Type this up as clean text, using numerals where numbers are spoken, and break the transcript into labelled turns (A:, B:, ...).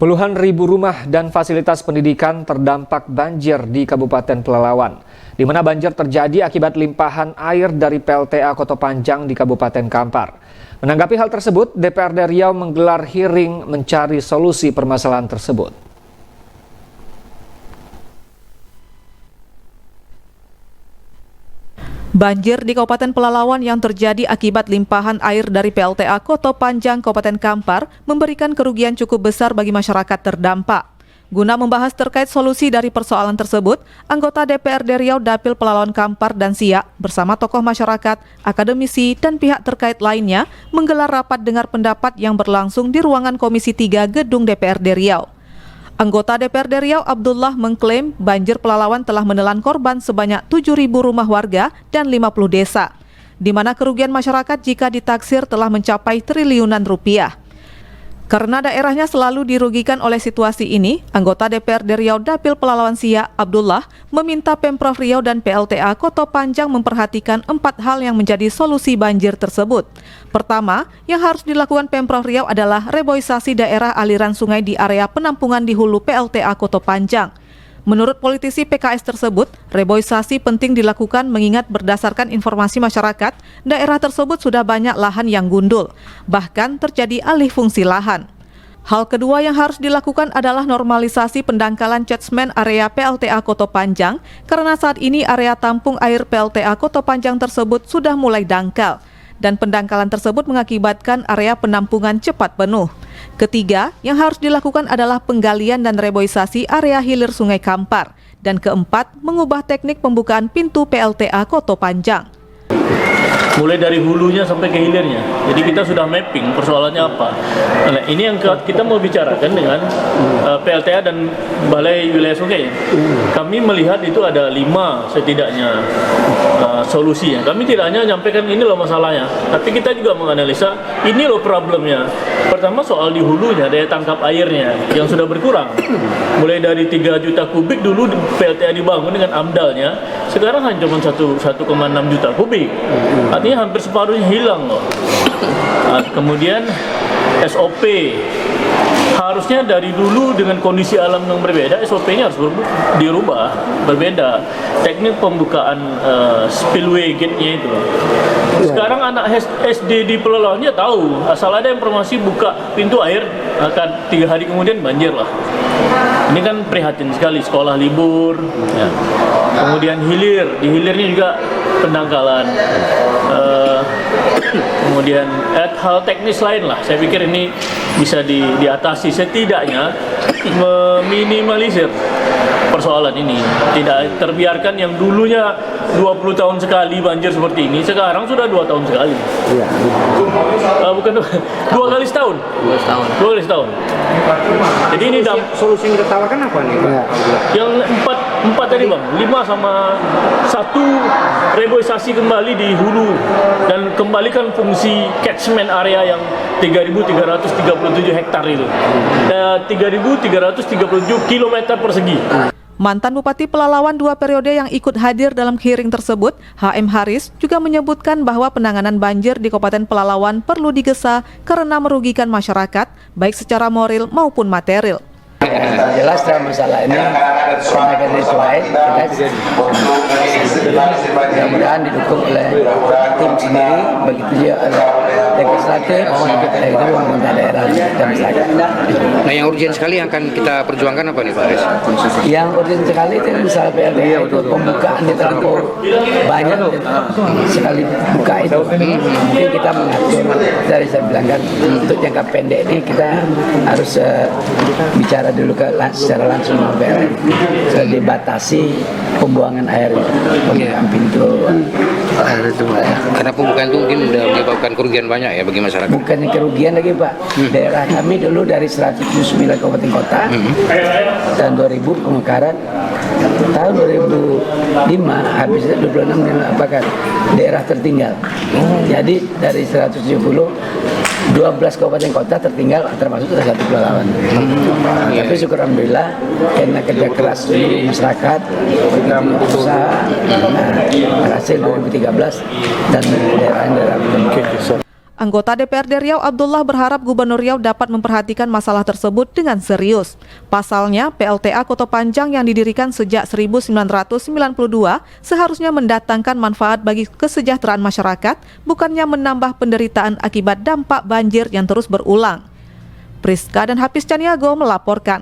A: Puluhan ribu rumah dan fasilitas pendidikan terdampak banjir di Kabupaten Pelalawan, di mana banjir terjadi akibat limpahan air dari PLTA Koto Panjang di Kabupaten Kampar. Menanggapi hal tersebut, DPRD Riau menggelar hearing mencari solusi permasalahan tersebut.
B: Banjir di Kabupaten Pelalawan yang terjadi akibat limpahan air dari PLTA Koto Panjang Kabupaten Kampar memberikan kerugian cukup besar bagi masyarakat terdampak. Guna membahas terkait solusi dari persoalan tersebut, anggota DPRD Riau Dapil Pelalawan Kampar dan Siak bersama tokoh masyarakat, akademisi, dan pihak terkait lainnya menggelar rapat dengar pendapat yang berlangsung di ruangan Komisi 3 Gedung DPRD Riau. Anggota DPRD Riau Abdullah mengklaim banjir Pelalawan telah menelan korban sebanyak 7.000 rumah warga dan 50 desa, di mana kerugian masyarakat jika ditaksir telah mencapai triliunan rupiah. Karena daerahnya selalu dirugikan oleh situasi ini, anggota DPRD Riau Dapil Pelalawan Siak Abdullah meminta Pemprov Riau dan PLTA Koto Panjang memperhatikan 4 hal yang menjadi solusi banjir tersebut. Pertama, yang harus dilakukan Pemprov Riau adalah reboisasi daerah aliran sungai di area penampungan di hulu PLTA Koto Panjang. Menurut politisi PKS tersebut, reboisasi penting dilakukan mengingat berdasarkan informasi masyarakat, daerah tersebut sudah banyak lahan yang gundul, bahkan terjadi alih fungsi lahan. Hal kedua yang harus dilakukan adalah normalisasi pendangkalan catchment area PLTA Koto Panjang, karena saat ini area tampung air PLTA Koto Panjang tersebut sudah mulai dangkal, dan pendangkalan tersebut mengakibatkan area penampungan cepat penuh. Ketiga, yang harus dilakukan adalah penggalian dan reboisasi area hilir Sungai Kampar. Dan keempat, mengubah teknik pembukaan pintu PLTA Koto Panjang.
C: Mulai dari hulunya sampai ke hilirnya. Jadi kita sudah mapping persoalannya apa. Nah, ini yang kita mau bicarakan dengan PLTA dan Balai Wilayah Sungai. Kami melihat itu ada 5 setidaknya solusinya. Kami tidak hanya menyampaikan ini loh masalahnya, tapi kita juga menganalisa ini loh problemnya. Pertama soal di hulunya, daya tangkap airnya yang sudah berkurang. Mulai dari 3 juta kubik dulu PLTA dibangun dengan amdalnya, sekarang hanya cuma 1,6 juta kubik. Artinya hampir separuhnya hilang loh. Nah, kemudian SOP harusnya dari dulu dengan kondisi alam yang berbeda, SOP-nya harus dirubah, berbeda. Teknik pembukaan spillway gate-nya itu. Sekarang anak SD di Pelalawan tahu, asal ada informasi buka pintu air, akan 3 hari kemudian banjir lah. Ini kan prihatin sekali, sekolah libur, ya. Kemudian di hilirnya juga pendangkalan. Kemudian hal teknis lain lah, saya pikir ini bisa diatasi, setidaknya meminimalisir persoalan ini. Tidak terbiarkan yang dulunya 20 tahun sekali banjir seperti ini, sekarang sudah 2 tahun sekali. Iya. Bukan 2 kali setahun. 2 kali setahun. Jadi ini
D: solusi yang kita tawarkan apa nih, Pak?
C: Ya. Yang 4 tadi Bang, 5 sama 1 reboisasi kembali di hulu dan kembalikan fungsi catchment area yang 3.337 hektar itu. 3.337 km persegi.
B: Mantan Bupati Pelalawan 2 periode yang ikut hadir dalam hearing tersebut, HM Haris, juga menyebutkan bahwa penanganan banjir di Kabupaten Pelalawan perlu digesa karena merugikan masyarakat, baik secara moral maupun material.
E: Jelas dalam masalah ini penanganan itu baik, mudah-mudahan didukung oleh tim sendiri, begitu juga oleh legislatif, itu pemerintah daerah dan masyarakat.
D: Nah, yang urgent sekali yang akan kita perjuangkan apa nih Pak Aris?
E: Yang urgent sekali itu misalnya PLTA itu pembukaan di tempo banyak sekali buka itu. Mungkin kita mengatur, dari saya bilang kan untuk jangka pendek ini kita harus bicara dulu secara langsung dengan PLN, dibatasi pembuangan air pembukaan pintu air itu.
D: Karena pembukaan itu mungkin sudah menyebabkan kerugian banyak ya bagi masyarakat.
E: Bukannya kerugian lagi Pak, daerah kami dulu dari 179 kabupaten kota, tahun 2000 pemekaran, tahun 2005 habisnya 26 apakah daerah tertinggal. Jadi dari 170 12 kabupaten kota tertinggal, termasuk salah satu Pelalawan. Tapi syukur alhamdulillah karena kerja keras masyarakat, usaha, berhasil 2013 dan daerah-daerah.
B: Anggota DPRD Riau Abdullah berharap Gubernur Riau dapat memperhatikan masalah tersebut dengan serius. Pasalnya, PLTA Koto Panjang yang didirikan sejak 1992 seharusnya mendatangkan manfaat bagi kesejahteraan masyarakat, bukannya menambah penderitaan akibat dampak banjir yang terus berulang. Priska dan Hafiz Caniago melaporkan.